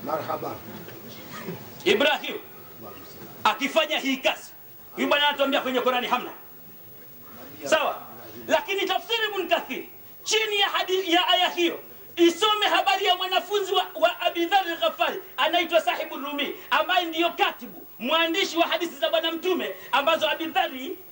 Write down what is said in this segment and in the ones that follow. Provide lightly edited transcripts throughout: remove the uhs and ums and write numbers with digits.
Marhaba. Ibrahim akifanya hii kazi, huyu bwana anatuambia kwenye Qur'ani hamna. Sawa? Lakini tafsiri Ibn Kathir chini ya hadithi ya aya hiyo isome habari ya mwanafunzi wa Abi Dharr al-Ghafari anaitwa Sahibu Rumi, ambaye ndiyo katibu mwandishi wa hadithi za bwana mtume ambazo Abi Dharr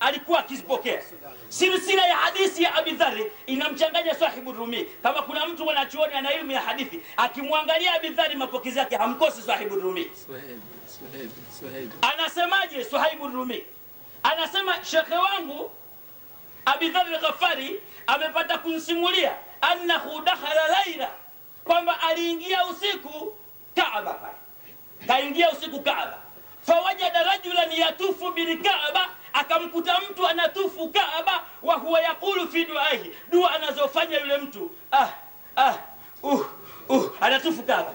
alikuwa akizipokea. Silsila ya hadithi ya Abi Dharr inamchanganya Sahibu Rumi. Kama kuna mtu mwanachuoni ana elimu ya hadithi, akimwangalia Abi Dharr mapokezi yake hamkosi Sahibu Rumi. Suhaib. Anasemaje Sahibu Rumi? Anasema shekhe wangu Abi Dharr al-Ghafari amepata kunsimulia annahu dakhala laila, kwamba aliingia usiku Kaaba pale. Kaingia usiku Kaaba. Fawajada rajulan yatufu bil Kaaba, akamkuta mtu anatufu Kaaba wa huwa yakulu fi du'ahi, dua anazofanya yule mtu anatufu Kaaba.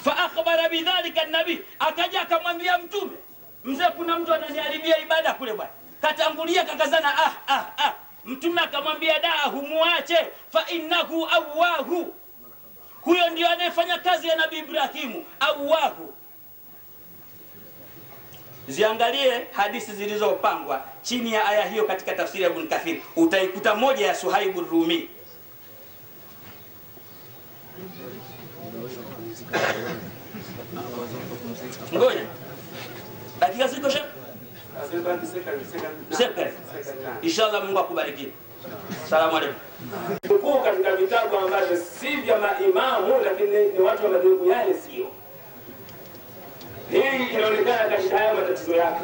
Fa akhbara bidhalika an-nabi, akaja akamwambia mtume, mzee kuna mtu ananiharibia ibada kule bwana. Katangulia kakazana Mtume akamwambia daahu, muache, fa innahu awahu, huyo ndio anayefanya kazi ya Nabii Ibrahimu. Awahu. Ziangalie hadithi zilizopangwa chini ya aya hiyo katika tafsiri ya Ibn Kathir, utaikuta moja ya Suhaib Rumi. Ngoja dakika ziko shaka. Inshallah Mungu akubariki. Salamu alaykum. Tuko katika vitabu ambavyo si vya maimamu, lakini ni watu wa madhehebu yale sio. Hii inaonekana katika haya matatizo yake,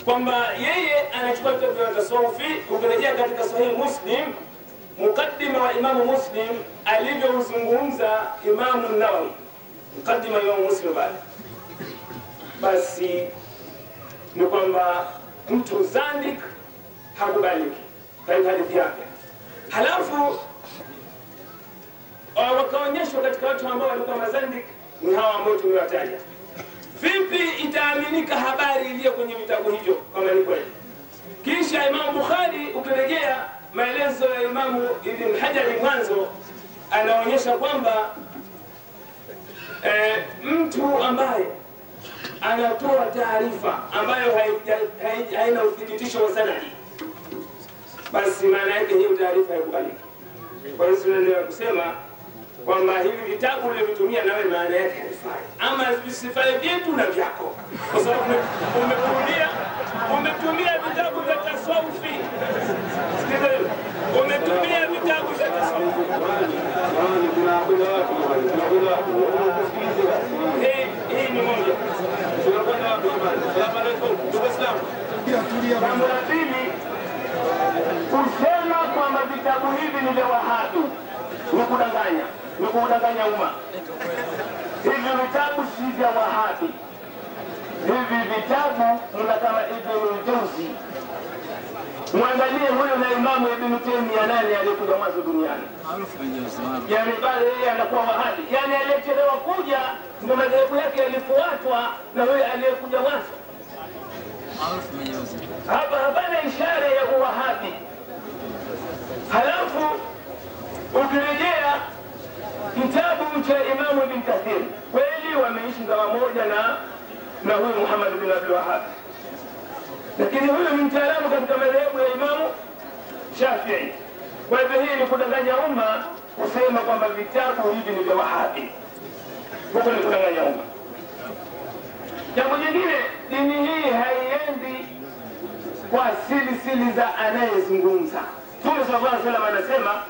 kwamba yeye anachukua vitabu vya tasawufi. Ukirejea katika Sahih Muslim, mukaddima wa Imamu Muslim alivyozungumza Imamu Nawawi, mukaddima ya Imamu Muslim basi ni kwamba mtu zandik hakubaliki katika hadithi yake. Halafu wakaonyeshwa katika watu ambao walikuwa mazandik ni hawa ambao tumewataja. Vipi itaaminika habari iliyo kwenye vitabu hivyo kama ni kweli? Kisha Imam Bukhari, ukirejea maelezo ya Imamu Ibn Hajar mwanzo, anaonyesha kwamba mtu ambaye anatoa taarifa ambayo haina uthibitisho wa sanadi, basi maana yake hiyo taarifa haikubaliki. Kwa hiyo tunaweza kusema kwamba hivi vitabu ulivyotumia nawe maana yake haifai, ama visifai vyetu na vyako, kwa sababu umetumia vitabu vya tasawufi. Umetumia vitabu vya tasawufi. Hii ni moja. Jambo la pili, kusema kwamba vitabu hivi ni vya Wahabi ni kudanganya umma. Hivi vitabu si vya Wahabi. Hivi vitabu mna kama Ibn Jawzi. Mwangalie huyo na Imamu Ibn Taymiyyah, nani aliyekuja mwanzo duniani? Yani pale yeye anakuwa Wahabi, yani aliyechelewa kuja ndio madhehebu yake yalifuatwa na huyo aliyekuja mwanzo. Hapa hapana ishara ya Wahabi. Halafu ukirejea kitabu cha Imamu Ibn Kathir, kweli wameishi zama moja na huyu Muhammad bin Abdul Wahhab, lakini huyu ni mtaalamu katika madhehebu ya Imamu Shafi'i. Kwa hivyo hii ni kudanganya umma kusema kwamba vitabu hivi ni vya Wahabi, huko ni kudanganya umma. Jambo jingine, dini hii haiendi kwa sili za anayezungumza. Mtume sallallahu alaihi wasallam anasema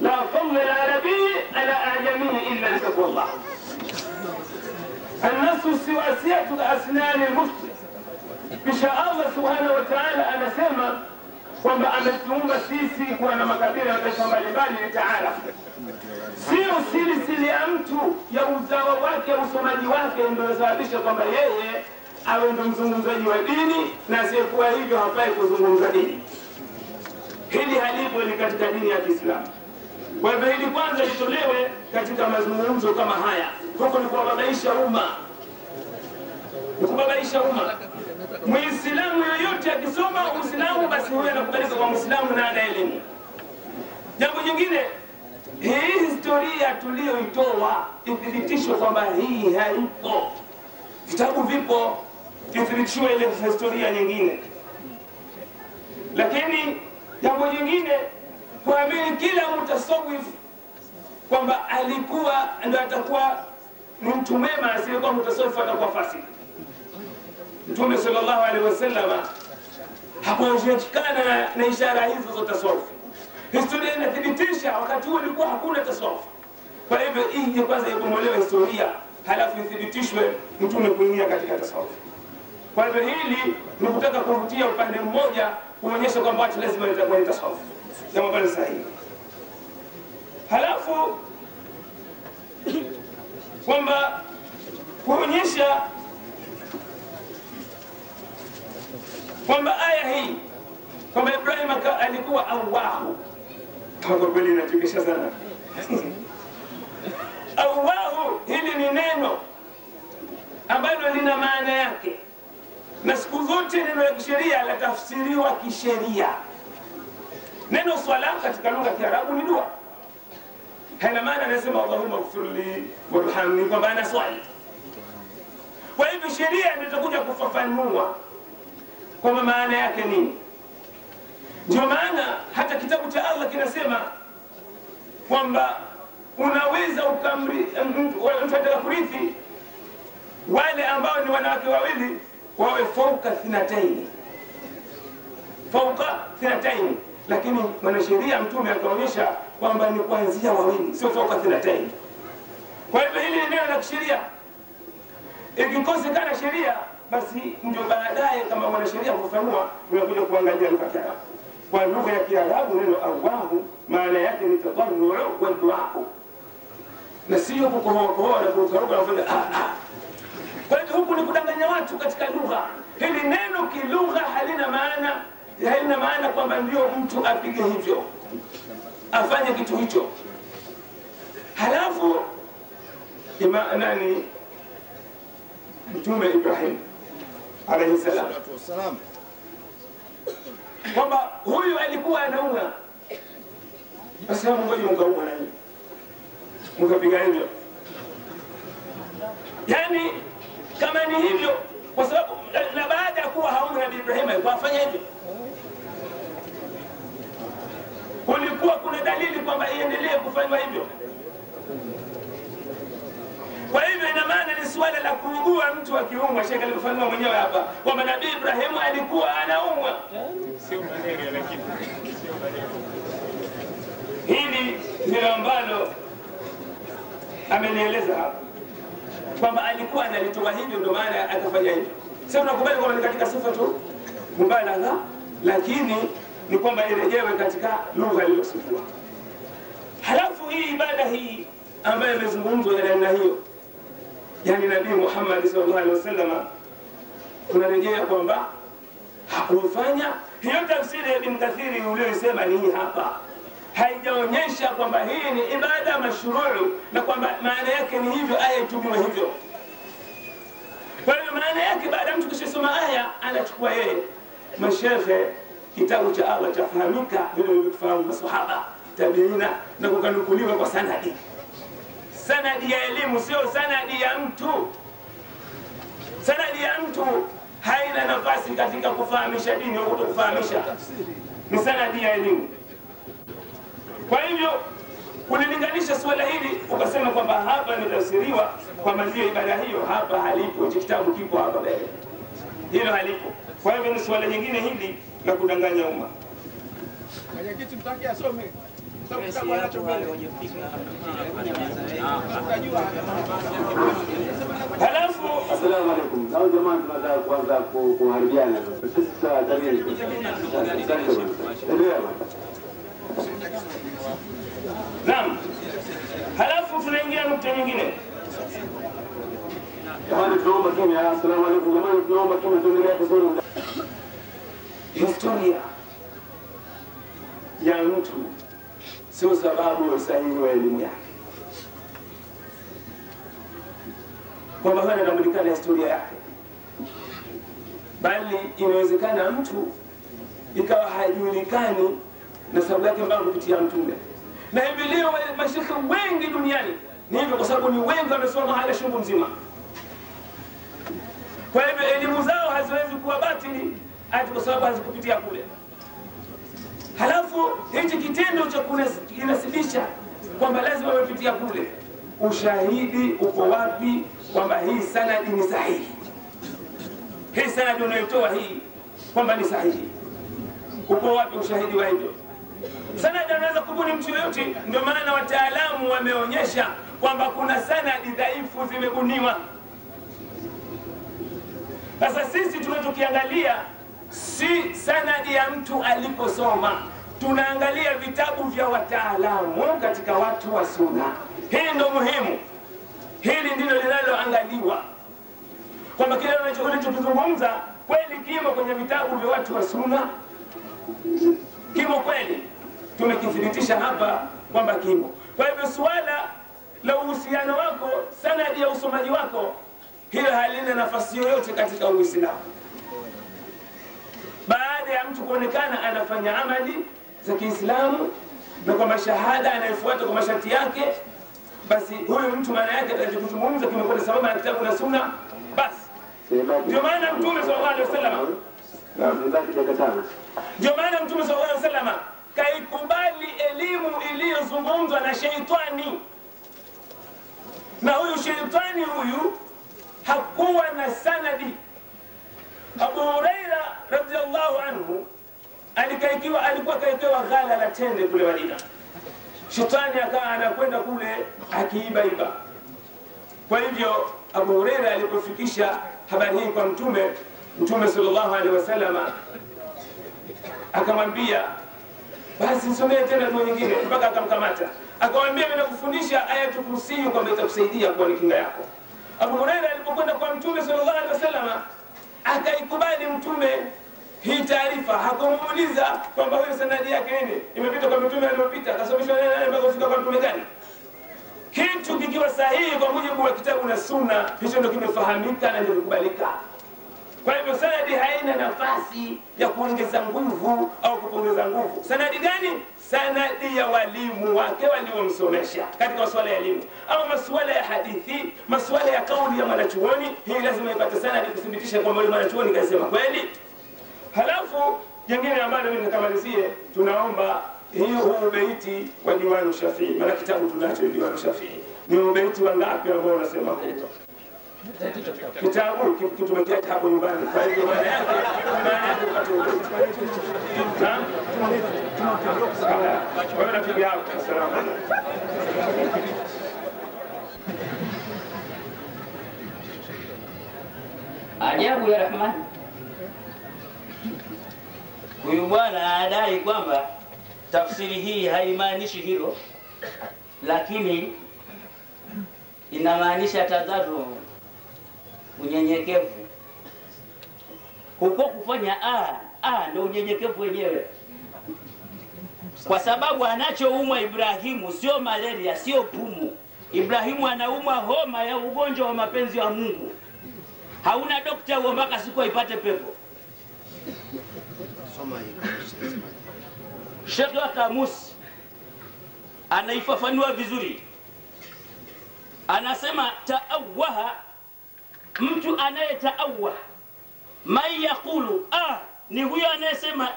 la fadla al-arabi ala ajami illa bitaqwallah. An-nasu siwasiyatu asnan al-muslim. Kisha Allah subhanahu wa ta'ala anasema kwamba ametuumba sisi kuwa na makabila ya taifa mbalimbali ni taarafu. Sio sili ya mtu ya uzawa wake, usomaji wake ndio unasababisha kwamba yeye awe ndo mzungumzaji wa dini, na asiyekuwa hivyo hafai kuzungumza dini. Hili halipo ni katika dini ya Kiislamu. Kwa hivyo hili kwanza litolewe katika mazungumzo kama haya. Huko ni kuwababaisha umma. Kubabaisha umma. Muislamu yoyote akisoma Uislamu basi huyo anakubalika kwa Muislamu na ana elimu. Jambo jingine, hii historia tuliyoitoa ithibitishwe kwamba hii haipo. Vitabu vipo, ithibitishwe ile historia nyingine. Lakini jambo jingine, kuamini kila mutasawif kwamba alikuwa ndio atakuwa ni mtu mwema, asiyekuwa mutasawif atakuwa fasik. Mtume sallallahu alaihi wasallam hakuonekana na ishara hizo za tasawuf. Historia inathibitisha wakati huo ilikuwa hakuna tasawuf. Kwa hivyo ije kwanza ibomolewe historia, halafu ithibitishwe mtume kuingia katika tasawuf. Kwa hivyo hili ni kutaka kuvutia upande mmoja, kuonyesha kwamba watu lazima watakuwa tasawuf, jambo bali sahihi. Halafu kwamba kuonyesha kwamba aya hii kwamba Ibrahim alikuwa awahu, kwa kweli inatukisha sana. Awahu hili ni neno ambalo lina maana yake, na siku zote neno la kisheria latafsiriwa kisheria. Neno swala katika lugha ya Kiarabu ni dua, haina maana anasema Allahumma ighfirli warhamni kwamba ana swali. Kwa hivyo sheria ndio itakuja kufafanua kwamba maana yake nini. Ndio maana hata kitabu cha Allah kinasema kwamba unaweza mtaka kurithi wale ambao ni wanawake wawili wawe fauka thinataini, lakini mwanasheria mtume akaonyesha kwamba ni kuanzia wawili, sio fauka thinataini. Kwa hivyo hili neno la kisheria ikikosekana sheria, basi ndio baadaye kama mwanasheria kufafanua unakuja kuangalia lugha ya Kiarabu. Kwa lugha ya Kiarabu neno Allahu maana yake ni tadarru wa dua, na sio kukohoa na kurukaruka na kufanya Kwa hiyo huku ni kudanganya watu katika lugha. Hili neno kilugha halina maana kwamba ndio mtu apige hivyo, afanye kitu hicho. Halafu Mtume Ibrahim alayhi salam kwamba huyu alikuwa anaua, basi ngoja mkaua nani, mkapiga hivyo. Yani kama ni hivyo, kwa sababu na baada ya kuwa hauna Nabii Ibrahim alikuwa afanya hivyo, kulikuwa kuna dalili kwamba iendelee kufanywa hivyo. Kwa hivyo ina maana ni swala la kuugua mtu akiumwa. Shekhe alifanywa mwenyewe hapa kwamba Nabii Ibrahim alikuwa anaumwa, sio malaria, lakini sio malaria. Hili ndilo ambalo amenieleza hapa kwamba alikuwa analitoa hivyo, ndio maana akafanya hivyo. Sasa tunakubali kwamba ni katika sifa tu mubalagha, lakini ni kwamba irejewe katika lugha iliyosifiwa. Halafu hii ibada hii ambayo imezungumzwa ya namna hiyo, yani Nabii Muhammad sallallahu alaihi wasallam, tunarejea kwamba hakufanya hiyo. Tafsiri ya Ibn Kathir uliyosema ni hii hapa, haijaonyesha kwamba hii ni ibada mashruu na kwamba maana yake ni hivyo, aya itumiwe hivyo. Kwa hiyo maana yake baada mtu kusoma aya anachukua yeye mashehe, kitabu cha Allah chafahamika vile vilivyofahamu masahaba tabiina na kukanukuliwa kwa sanadi ya elimu, sio sanadi ya mtu. Sanadi ya mtu haina nafasi katika kufahamisha dini au kutokufahamisha, ni sanadi ya elimu. Kwa hivyo kulilinganisha swala hili ukasema kwamba hapa imetafsiriwa kwamba ndio ibada hiyo, hapa halipo. Kitabu kipo hapa mbele, hilo halipo. Kwa hivyo ni swala nyingine hili la kudanganya umma. Mwenyekiti mtaki asome. Halafu assalamu alaikum. Hao jamaa tunataka kuanza kuharibiana sisi. Sasa tabiri naam. Halafu tunaingia nukta nyingine. Jamani tunaomba kimya. Assalamu alaikum jamani, tunaomba kimya, tuendelee kuzungumza. Historia ya mtu sio sababu ya usahihi wa elimu yake, kwamba hana inatambulikana historia yake, bali inawezekana mtu ikawa hajulikani na sababu yake mpaka kupitia Mtume. Na hivi leo mashekhe wengi duniani ni hivyo, kwa sababu ni wengi wamesoma haya shungu mzima. Kwa hivyo elimu zao haziwezi kuwa batili ati kwa sababu hazikupitia kule. Halafu hichi kitendo cha kunasibisha kwamba lazima wamepitia kule, ushahidi uko wapi kwamba hii sanadi ni sahihi? Hii sanadi unayotoa hii kwamba ni sahihi, uko wapi ushahidi wa hivyo? Sanadi anaweza kubuni mtu yoyote. Ndio maana wataalamu wameonyesha kwamba kuna sanadi dhaifu zimebuniwa. Sasa sisi tunachokiangalia si sanadi ya mtu aliposoma, tunaangalia vitabu vya wataalamu katika watu wa sunna. Hili ndio muhimu, hili ndilo linaloangaliwa kwamba kile unachokizungumza kweli kimo kwenye vitabu vya watu wa sunna, kimo kweli. Tumekithibitisha hapa kwamba kimo. Kwa hivyo suala la uhusiano wako, sanadi ya usomaji wako, hilo halina nafasi yoyote katika Uislamu. Baada ya mtu kuonekana anafanya amali za Kiislamu na kwa mashahada anayefuata kwa masharti yake, basi huyo mtu maana yake atakachozungumza kimekwenda sababu na kitabu na sunna. Basi ndio maana Mtume sallallahu alaihi wasallam kaikubali elimu iliyozungumzwa na sheitani, na huyu sheitani huyu hakuwa na sanadi. Abu Huraira radhiallahu anhu alikuwa kaikewa ghala la tende kule Madina. Shetani akawa anakwenda kule akiiba. Kwa hivyo Abu Huraira alipofikisha habari hii kwa Mtume sallallahu alaihi wasallam akamwambia, basi nisomee tena dua nyingine, mpaka akamkamata. Akamwambia, mimi nakufundisha Ayatul Kursi kwamba itakusaidia kuwa ni kinga yako. Abu Huraira alipokwenda kwa Mtume sallallahu alaihi wasallam akaikubali Mtume hii taarifa, hakumuuliza kwamba huyo sanadi yake nini imepita kwa Mtume aliyopita, akasomeshwa nani mpaka kufika kwa Mtume gani. Kitu kikiwa sahihi kwa mujibu wa kitabu na sunna, hicho ndio kimefahamika na ndio kukubalika. Kwa hivyo sanadi haina nafasi ya kuongeza nguvu au kupongeza nguvu. Sanadi gani? Sanadi ya walimu wake waliomsomesha katika masuala ya elimu au masuala ya hadithi, masuala ya kauli ya mwanachuoni. Hii lazima ipate sanadi kuthibitisha kwamba yule mwanachuoni kasema kweli. Halafu jingine ambalo mimi nikamalizie, tunaomba huu ubeiti wa Diwanu Shafii, maana kitabu tunacho Diwanu Shafii. Ni ubeiti wangapi ambao unasema huko? Kitabu tumekiacha hapo nyumbani. Kwa hivyo maana yake upate ubeiti. Naam? Kwa hiyo napiga hapo. Asalamu alaykum. Ajabu ya Rahman. Huyu bwana anadai kwamba tafsiri hii haimaanishi hilo, lakini inamaanisha tadharu, unyenyekevu. Huko kufanya ndio unyenyekevu wenyewe, kwa sababu anachoumwa Ibrahimu sio malaria, sio pumu. Ibrahimu anaumwa homa ya ugonjwa wa mapenzi wa Mungu. Hauna dokta huo mpaka siku aipate pepo. Sheikh wa Kamus anaifafanua vizuri, anasema taawaha, mtu anayetaawa mai yakulu ni huyo anayesema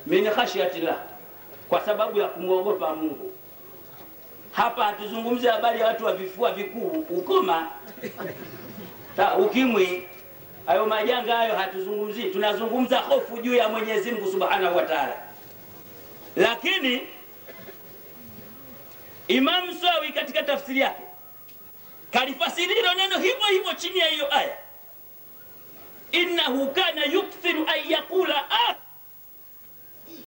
min khashyatillah, kwa sababu ya kumwogopa Mungu. Hapa hatuzungumzi habari ya watu wa vifua vikuu, ukoma, ukimwi, hayo majanga hayo hatuzungumzi. Tunazungumza hofu juu ya Mwenyezi Mungu Subhanahu wa Ta'ala. Lakini Imam Sawi katika tafsiri yake kalifasiri neno hivyo hivyo chini ya hiyo aya, innahu kana yukthiru an yaqula